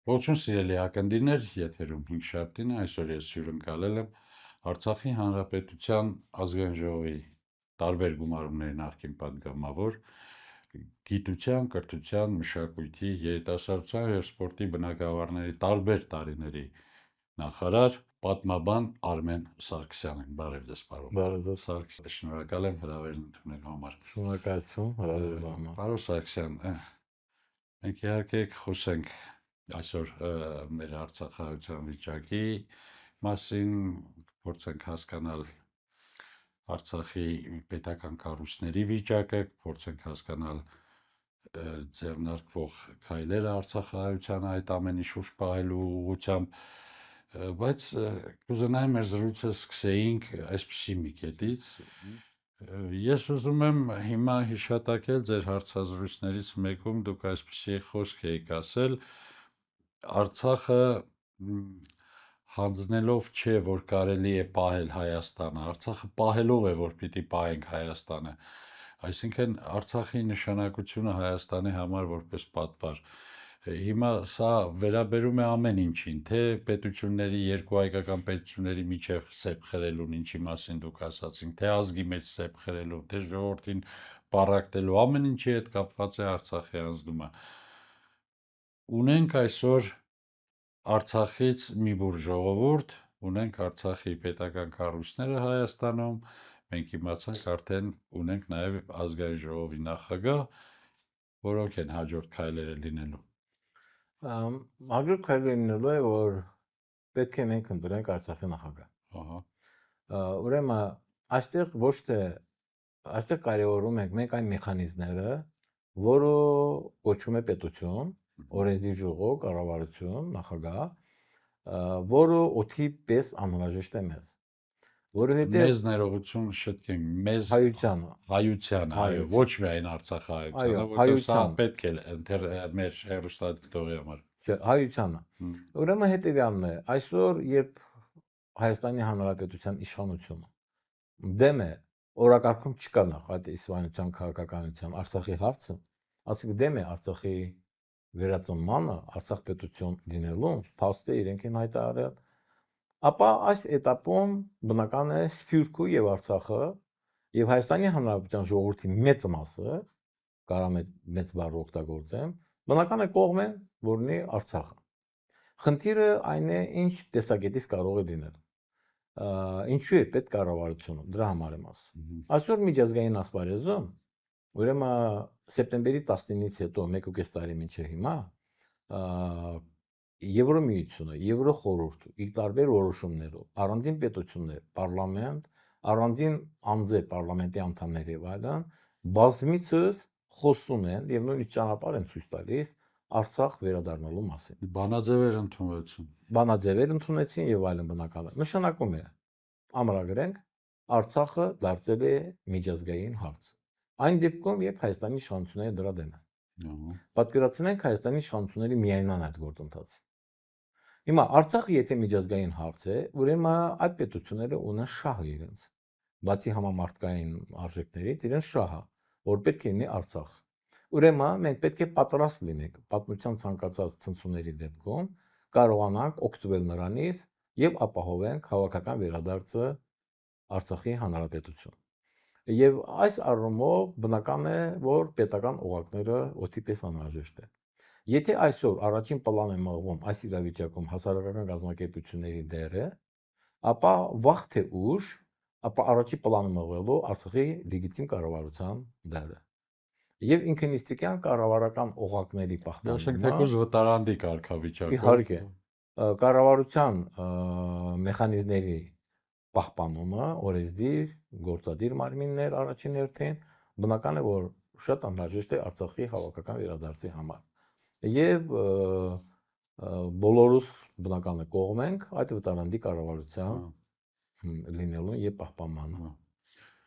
Ողջույն սիրելի ակնդիրներ, եթերում 5 շաբթին է, այսօր ես հյուրընկալել եմ Արցախի Հանրապետության ազգային ժողովի տարբեր գումարումների նախկին պատգամավոր, գիտության, կրթության, մշակույթի, երիտասարդության և սպորտի բնագավառների տարբեր տարիների նախարար, պատմաբան Արմեն Սարգսյանին։ Բարև ձեզ, պարոն։ Բարև ձեզ։ Սարգսյան, շնորհակալ եմ հրավերն ընդունելու համար։ Շնորհակալություն հրավերելու համար։ Պարոն Սարգսյան, մենք իհարկե խոսենք այսօր մեր Արցախահայության վիճակի մասին, փորձենք հասկանալ Արցախի պետական կառույցների վիճակը, փորձենք հասկանալ ձեռնարկվող քայլերը Արցախահայության այդ ամենի շուրջ պահելու ուղղությամբ, բայց կուզենայի մեր զրույցը սկսեինք այսպիսի մի կետից։ Ես ուզում եմ հիմա հիշատակել ձեր հարցազրույցներից մեկում դուք այսպիսի խոսք եք ասել. Արցախը հանձնելով չէ, որ կարելի է պահել Հայաստանը, Արցախը պահելով է, որ պիտի պահենք Հայաստանը։ Այսինքն Արցախի նշանակությունը Հայաստանի համար որպես պատվար։ Հիմա սա վերաբերում է ամեն ինչին, թե պետությունների, երկու հայկական պետությունների միջև սեպ խրելուն, ինչի մասին դուք ասացինք, թե ազգի մեջ սեպ խրելուն, թե ժողովրդին պառակտելու, ամեն ինչի հետ կապված է Արցախի անձնումը։ Ունենք այսօր Արցախից մի բուր ժողովուրդ, ունենք Արցախի պետական կառույցները Հայաստանում, մենք իմացանք արդեն ունենք նաև ազգային ժողովի նախագահ, որոնք են հաջորդ քայլերը լինելու։ Հաջորդ քայլերը լինելու է, որ պետք է մենք ընտրենք Արցախի նախագահ։ Ուրեմն այստեղ ոչ թե այստեղ կարևորում ենք մենք այն մեխանիզմները, որը կոչվում է պետություն, օրենսդիր ժողով, կառավարություն, նախագահ, որը օդի պես անհրաժեշտ է մեզ։ Որովհետև մեզ ներողություն շտկենք, մեզ հայությանը, այո, ոչ միայն Արցախահայությանը, որտեղ սա պետք է մեր հեռուստադիտողի համար։ Չէ, հայությանը։ Ուրեմն հետևյալն է, այսօր երբ Հայաստանի Հանրապետության իշխանությունը դեմ է, օրակարգում չկա նախ այդ իսվանության քաղաքականության Արցախի հարցը, ասենք դեմ է Արցախի վերածնմանը, Արցախ պետություն լինելուն, փաստը իրենք են հայտարարել, ապա այս этаպում բնական է Սփյուռքը եւ Արցախը եւ Հայաստանի Հանրապետության ժողովրդի մեծ մասը, կարա մեծ բառ օգտագործեմ, բնական է կողմ են, որ ունի Արցախը։ Խնդիրը այն է, ինչ տեսակետից կարող է լինել։ Ինչու է պետք կառավարությունը, դրա համար եմ ասում։ Այսօր միջազգային ասպարեզում, ուրեմն սեպտեմբերի 19-ից հետո 1.5 տարի մինչև հիմա, Եվրոմիությունը, Եվրոխորհուրդը իր տարբեր որոշումներով, առանձին պետություններ, պարլամենտ, առանձին անձեր, պարլամենտի անդամներ եւ այլն, բազմիցս խոսում են եւ նույնիսկ ճանապարհ են ցույց տալիս Արցախ վերադառնալու մասին։ Բանաձևեր ընդունվեցին։ Բանաձևեր ընդունեցին եւ այլն բնական է։ Նշանակում է ամրագրենք Արցախը դարձել է միջազգային հարց։ Այն դեպքում, երբ Հայաստանի իշխանությունները դրա դեմ են։ Պատկերացնենք Հայաստանի իշխանությունների միայնան այդ գործընթացը։ Հիմա Արցախը եթե միջազգային հարց է, ուրեմն այդ պետությունները ունեն շահը իրենց։ Բացի համամարտկային արժեքներից, իրենց շահը, որ պետք է լինի Արցախ։ Ուրեմն մենք պետք է պատրաստ լինենք պատմության ցանկացած ցնցումների դեպքում կարողանանք օգտվել նրանից եւ ապահովենք քաղաքական վերադարձը Արցախի հանրապետություն։ Եվ այս առումով բնական է, որ պետական օղակները օդի պես անհրաժեշտ են։ Եթե այսօր առաջին պլան է մղվում այս իրավիճակում հասարակական կազմակերպությունների դերը, ապա վաղ թե ուշ, ապա առաջին պլանը մղվելու Արցախի լեգիտիմ կառավարության դերը։ Եվ ինքնիստիկյան կառավարական օղակների պահպանումը, թեկուզ վտարանդի կարգավիճակով։ Իհարկե, կառավարության մեխանիզմների պահպանումը, օրենսդիր, գործադիր մարմիններ առաջին հերթին, բնական է, որ շատ անհրաժեշտ է Արցախի հավաքական վերադարձի համար։ Եվ բոլորս բնական է կողմ ենք այդ վտարանդի կառավարության լինելուն եւ պահպանմանը։